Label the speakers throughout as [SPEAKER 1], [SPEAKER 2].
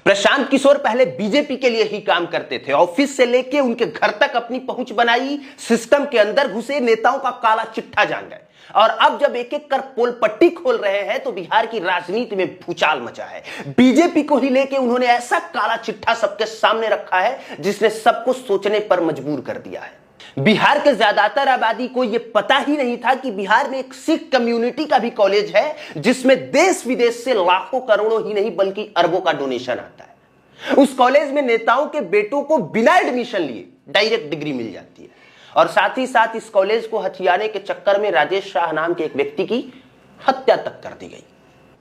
[SPEAKER 1] प्रशांत किशोर पहले बीजेपी के लिए ही काम करते थे। ऑफिस से लेके उनके घर तक अपनी पहुंच बनाई, सिस्टम के अंदर घुसे, नेताओं का काला चिट्ठा जान गए और अब जब एक एक कर पोल पट्टी खोल रहे हैं तो बिहार की राजनीति में भूचाल मचा है। बीजेपी को ही लेके उन्होंने ऐसा काला चिट्ठा सबके सामने रखा है जिसने सबको सोचने पर मजबूर कर दिया है। बिहार के ज्यादातर आबादी को यह पता ही नहीं था कि बिहार में एक सिख कम्युनिटी का भी कॉलेज है जिसमें देश विदेश से लाखों करोड़ों ही नहीं बल्कि अरबों का डोनेशन आता है। उस कॉलेज में नेताओं के बेटों को बिना एडमिशन लिए डायरेक्ट डिग्री मिल जाती है और साथ ही साथ इस कॉलेज को हथियाने के चक्कर में राजेश शाह नाम के एक व्यक्ति की हत्या तक कर दी गई।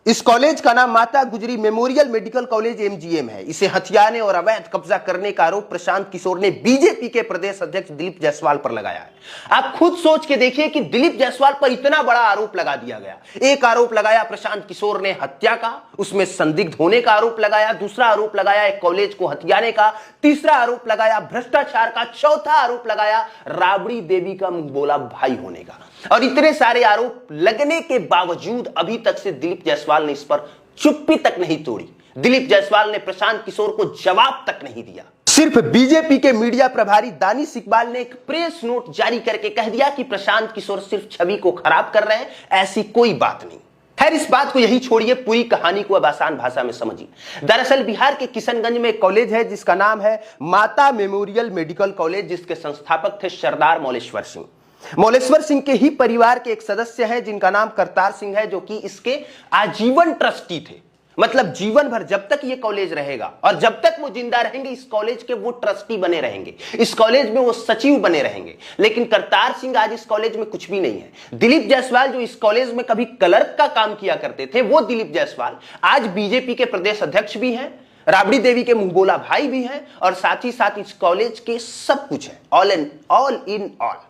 [SPEAKER 1] इस कॉलेज का नाम माता गुजरी मेमोरियल मेडिकल कॉलेज एमजीएम है। इसे हथियाने और अवैध कब्जा करने का आरोप प्रशांत किशोर ने बीजेपी के प्रदेश अध्यक्ष दिलीप जायसवाल पर लगाया है। आप खुद सोच के देखिए कि दिलीप जायसवाल पर इतना बड़ा आरोप लगा दिया गया। एक आरोप लगाया प्रशांत किशोर ने हत्या का, उसमें संदिग्ध होने का आरोप लगाया, दूसरा आरोप लगाया एक कॉलेज को हथियाने का, तीसरा आरोप लगाया भ्रष्टाचार का, चौथा आरोप लगाया राबड़ी देवी का मुंह बोला भाई होने का। और इतने सारे आरोप लगने के बावजूद अभी तक से दिलीप जायसवाल ने इस पर चुप्पी तक नहीं तोड़ी। दिलीप जायसवाल ने प्रशांत किशोर को जवाब तक नहीं दिया। सिर्फ बीजेपी के मीडिया प्रभारी दानिश इकबाल ने एक प्रेस नोट जारी करके कह दिया कि प्रशांत किशोर सिर्फ छवि को खराब कर रहे हैं, ऐसी कोई बात नहीं। खैर, इस बात को यही छोड़िए, पूरी कहानी को अब आसान भाषा में समझिए। दरअसल बिहार के किशनगंज में एक कॉलेज है जिसका नाम है माता मेमोरियल मेडिकल कॉलेज, जिसके संस्थापक थे सरदार मौलेश्वर सिंह। मौलेश्वर सिंह के ही परिवार के एक सदस्य हैं जिनका नाम करतार सिंह है, जो कि इसके आजीवन ट्रस्टी थे। मतलब जीवन भर जब तक ये कॉलेज रहेगा और जब तक वो जिंदा रहेंगे इस कॉलेज के वो ट्रस्टी बने रहेंगे, इस कॉलेज में वो सचिव बने रहेंगे। लेकिन करतार सिंह आज इस कॉलेज में कुछ भी नहीं है। दिलीप जायसवाल जो इस कॉलेज में कभी क्लर्क का काम किया करते थे, वो दिलीप जायसवाल आज बीजेपी के प्रदेश अध्यक्ष भी हैं, राबड़ी देवी के मुंह बोला भाई भी हैं और साथ ही साथ इस कॉलेज के सब कुछ है, ऑल इन ऑल।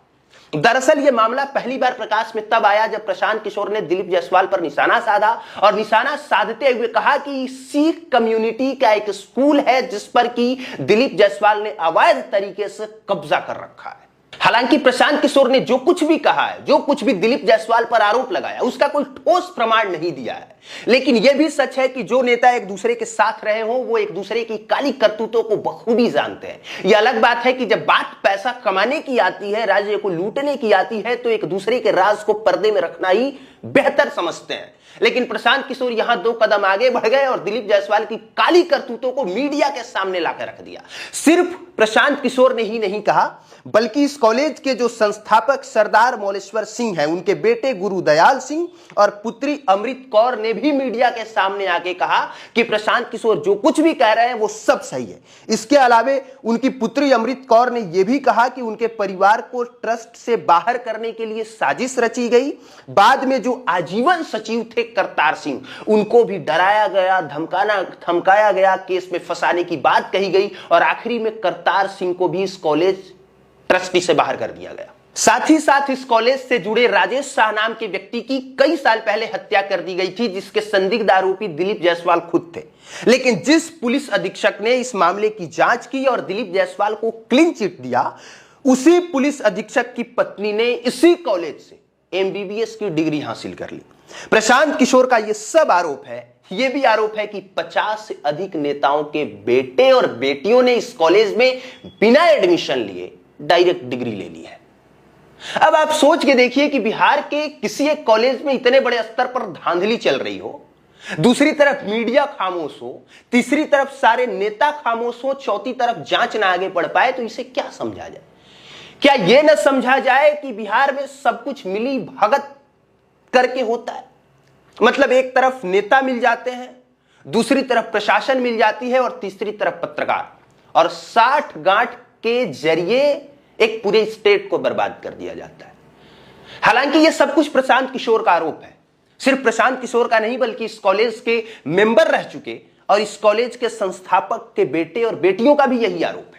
[SPEAKER 1] दरअसल यह मामला पहली बार प्रकाश में तब आया जब प्रशांत किशोर ने दिलीप जायसवाल पर निशाना साधा और निशाना साधते हुए कहा कि सिख कम्युनिटी का एक स्कूल है जिस पर कि दिलीप जायसवाल ने अवैध तरीके से कब्जा कर रखा है। हालांकि प्रशांत किशोर ने जो कुछ भी कहा है, जो कुछ भी दिलीप जायसवाल पर आरोप लगाया, उसका कोई ठोस प्रमाण नहीं दिया है। लेकिन यह भी सच है कि जो नेता एक दूसरे के साथ रहे हों वो एक दूसरे की काली करतूतों को बखूबी जानते हैं। यह अलग बात है कि जब बात पैसा कमाने की आती है, राज्य को लूटने की आती है, तो एक दूसरे के राज को पर्दे में रखना ही बेहतर समझते हैं। लेकिन प्रशांत किशोर यहां 2 कदम आगे बढ़ गए और दिलीप जायसवाल की काली करतूतों को मीडिया के सामने लाकर रख दिया। सिर्फ प्रशांत किशोर ने ही नहीं कहा बल्कि इस कॉलेज के जो संस्थापक सरदार मौलेश्वर सिंह हैं, उनके बेटे गुरुदयाल सिंह और पुत्री अमृत कौर ने भी मीडिया के सामने आके कहा कि प्रशांत किशोर जो कुछ भी कह रहे हैं वो सब सही है। इसके अलावे उनकी पुत्री अमृत कौर ने यह भी कहा कि उनके परिवार को ट्रस्ट से बाहर करने के लिए साजिश रची गई। बाद में जो आजीवन सचिव थे करतार सिंह, उनको भी डराया गया, धमकाया गया, केस में फंसाने की बात कही गई और आखिरी में करतार सिंह को भी इस कॉलेज ट्रस्टी से बाहर कर दिया गया। साथ ही साथ इस कॉलेज से जुड़े राजेश शाह नाम के व्यक्ति की कई साल पहले हत्या कर दी गई थी, जिसके संदिग्ध आरोपी दिलीप जायसवाल खुद थे। लेकिन जिस पुलिस अधीक्षक ने इस मामले की जांच की और दिलीप जायसवाल को क्लीन चिट दिया, उसी पुलिस अधीक्षक की पत्नी ने इसी कॉलेज से एमबीबीएस की डिग्री हासिल कर ली। प्रशांत किशोर का यह सब आरोप है। यह भी आरोप है कि 50 से अधिक नेताओं के बेटे और बेटियों ने इस कॉलेज में बिना एडमिशन लिए डायरेक्ट डिग्री ले ली है। अब आप सोच के देखिए कि बिहार के किसी एक कॉलेज में इतने बड़े स्तर पर धांधली चल रही हो, दूसरी तरफ मीडिया खामोश हो, तीसरी तरफ सारे नेता खामोश हो, चौथी तरफ जांच ना आगे बढ़ पाए, तो इसे क्या समझा जाए? क्या यह न समझा जाए कि बिहार में सब कुछ मिली भगत करके होता है? मतलब एक तरफ नेता मिल जाते हैं, दूसरी तरफ प्रशासन मिल जाती है और तीसरी तरफ पत्रकार, और 60 गांठ के जरिए एक पूरे स्टेट को बर्बाद कर दिया जाता है। हालांकि यह सब कुछ प्रशांत किशोर का आरोप है। सिर्फ प्रशांत किशोर का नहीं बल्कि इस कॉलेज के मेंबर रह चुके और इस कॉलेज के संस्थापक के बेटे और बेटियों का भी यही आरोप है।